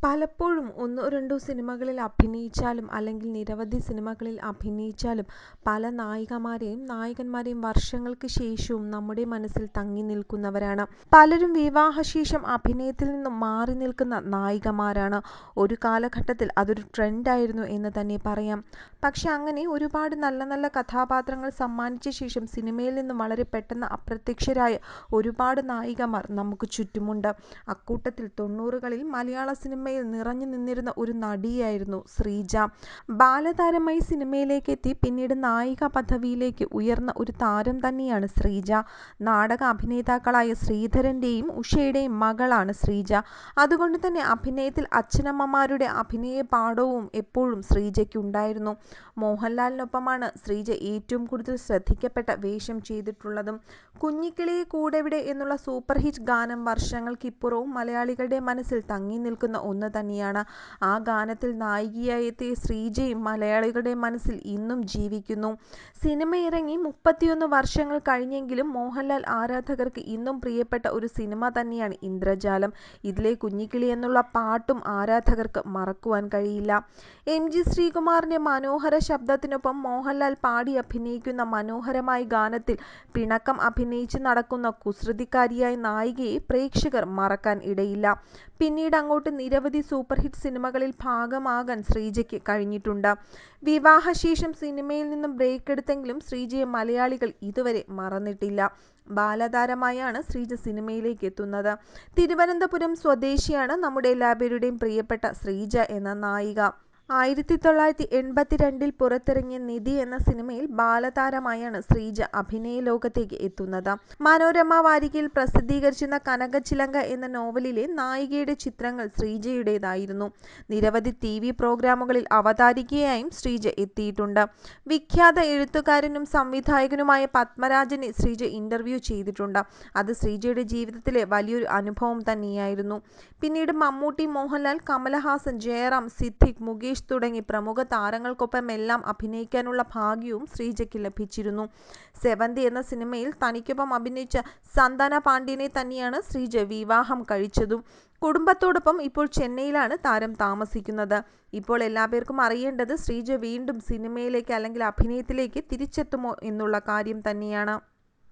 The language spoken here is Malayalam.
പലപ്പോഴും ഒന്നോ രണ്ടോ സിനിമകളിൽ അഭിനയിച്ചാലും അല്ലെങ്കിൽ നിരവധി സിനിമകളിൽ അഭിനയിച്ചാലും പല നായികമാരെയും നായകന്മാരെയും വർഷങ്ങൾക്ക് ശേഷവും നമ്മുടെ മനസ്സിൽ തങ്ങി നിൽക്കുന്നവരാണ്. പലരും വിവാഹശേഷം അഭിനയത്തിൽ നിന്നും മാറി നിൽക്കുന്ന നായികമാരാണ്. ഒരു കാലഘട്ടത്തിൽ അതൊരു ട്രെൻഡായിരുന്നു എന്ന് തന്നെ പറയാം. പക്ഷെ അങ്ങനെ ഒരുപാട് നല്ല നല്ല കഥാപാത്രങ്ങൾ സമ്മാനിച്ച ശേഷം സിനിമയിൽ നിന്നും വളരെ പെട്ടെന്ന് അപ്രത്യക്ഷരായ ഒരുപാട് നായികമാർ നമുക്ക് ചുറ്റുമുണ്ട്. അക്കൂട്ടത്തിൽ 90കളിൽ മലയാള സിനിമയിൽ നിറഞ്ഞു നിന്നിരുന്ന ഒരു നടിയായിരുന്നു ശ്രീജ. ബാലതാരമായി സിനിമയിലേക്ക് എത്തി പിന്നീട് നായിക പദവിയിലേക്ക് ഉയർന്ന ഒരു താരം തന്നെയാണ് ശ്രീജ. നാടക അഭിനേതാക്കളായ ശ്രീധരന്റെയും ഉഷയുടെയും മകളാണ് ശ്രീജ. അതുകൊണ്ട് തന്നെ അഭിനയത്തിൽ അച്ഛനമ്മമാരുടെ അഭിനയ പാഠവും എപ്പോഴും ശ്രീജയ്ക്കുണ്ടായിരുന്നു. മോഹൻലാലിനൊപ്പമാണ് ശ്രീജ ഏറ്റവും കൂടുതൽ ശ്രദ്ധിക്കപ്പെട്ട വേഷം ചെയ്തിട്ടുള്ളതും. കുഞ്ഞിക്കിളിയെ കൂടെവിടെ എന്നുള്ള സൂപ്പർ ഹിറ്റ് ഗാനം വർഷങ്ങൾക്കിപ്പുറവും മലയാളികളുടെ മനസ്സിൽ തങ്ങി നിൽക്കുന്ന ഒന്ന് തന്നെയാണ്. ആ ഗാനത്തിൽ നായികയായി എത്തിയ ശ്രീജയും മലയാളികളുടെ മനസ്സിൽ ഇന്നും ജീവിക്കുന്നു. സിനിമ ഇറങ്ങി 31 വർഷങ്ങൾ കഴിഞ്ഞെങ്കിലും മോഹൻലാൽ ആരാധകർക്ക് ഇന്നും പ്രിയപ്പെട്ട ഒരു സിനിമ തന്നെയാണ് ഇന്ദ്രജാലം. ഇതിലെ കുഞ്ഞിക്കിളി എന്നുള്ള പാട്ടും ആരാധകർക്ക് മറക്കുവാൻ കഴിയില്ല. MG ശ്രീകുമാറിന്റെ മനോഹര ശബ്ദത്തിനൊപ്പം മോഹൻലാൽ പാടി അഭിനയിക്കുന്ന മനോഹരമായ ഗാനത്തിൽ പിണക്കം അഭിനയിച്ച് നടക്കുന്ന കുസൃതിക്കാരിയായ നായികയെ പ്രേക്ഷകർ മറക്കാൻ ഇടയില്ല. പിന്നീട് അങ്ങോട്ട് നിരവധി സൂപ്പർ ഹിറ്റ് സിനിമകളിൽ ഭാഗമാകാൻ ശ്രീജയ്ക്ക് കഴിഞ്ഞിട്ടുണ്ട്. വിവാഹശേഷം സിനിമയിൽ നിന്നും ബ്രേക്ക് എടുത്തെങ്കിലും ശ്രീജയെ മലയാളികൾ ഇതുവരെ മറന്നിട്ടില്ല. ബാലതാരമായാണ് ശ്രീജ സിനിമയിലേക്ക് എത്തുന്നത്. തിരുവനന്തപുരം സ്വദേശിയാണ് നമ്മുടെ എല്ലാവരുടെയും പ്രിയപ്പെട്ട ശ്രീജ എന്ന നായിക. 1982 പുറത്തിറങ്ങിയ നിധി എന്ന സിനിമയിൽ ബാലതാരമായാണ് ശ്രീജ അഭിനയ ലോകത്തേക്ക് എത്തുന്നത്. മനോരമ വാരികയിൽ പ്രസിദ്ധീകരിച്ചിരുന്ന കനകച്ചിലങ്ക എന്ന നോവലിലെ നായികയുടെ ചിത്രങ്ങൾ ശ്രീജയുടേതായിരുന്നു. നിരവധി TV പ്രോഗ്രാമുകളിൽ അവതാരികയായും ശ്രീജ എത്തിയിട്ടുണ്ട്. വിഖ്യാത എഴുത്തുകാരനും സംവിധായകനുമായ പത്മരാജനെ ശ്രീജ ഇന്റർവ്യൂ ചെയ്തിട്ടുണ്ട്. അത് ശ്രീജയുടെ ജീവിതത്തിലെ വലിയൊരു അനുഭവം തന്നെയായിരുന്നു. പിന്നീട് മമ്മൂട്ടി, മോഹൻലാൽ, കമലഹാസൻ, ജയറാം, സിദ്ദിഖ്, മുകേഷ് തുടങ്ങി പ്രമുഖ താരങ്ങൾക്കൊപ്പമെല്ലാം അഭിനയിക്കാനുള്ള ഭാഗ്യവും ശ്രീജയ്ക്ക് ലഭിച്ചിരുന്നു. സെവന്തി എന്ന സിനിമയിൽ തനിക്കൊപ്പം അഭിനയിച്ച സന്താന പാണ്ഡ്യനെ തന്നെയാണ് ശ്രീജ വിവാഹം കഴിച്ചതും. കുടുംബത്തോടൊപ്പം ഇപ്പോൾ ചെന്നൈയിലാണ് താരം താമസിക്കുന്നത്. ഇപ്പോൾ എല്ലാവർക്കും അറിയേണ്ടത് ശ്രീജ വീണ്ടും സിനിമയിലേക്ക് അല്ലെങ്കിൽ അഭിനയത്തിലേക്ക് തിരിച്ചെത്തുമോ എന്നുള്ള കാര്യം തന്നെയാണ്.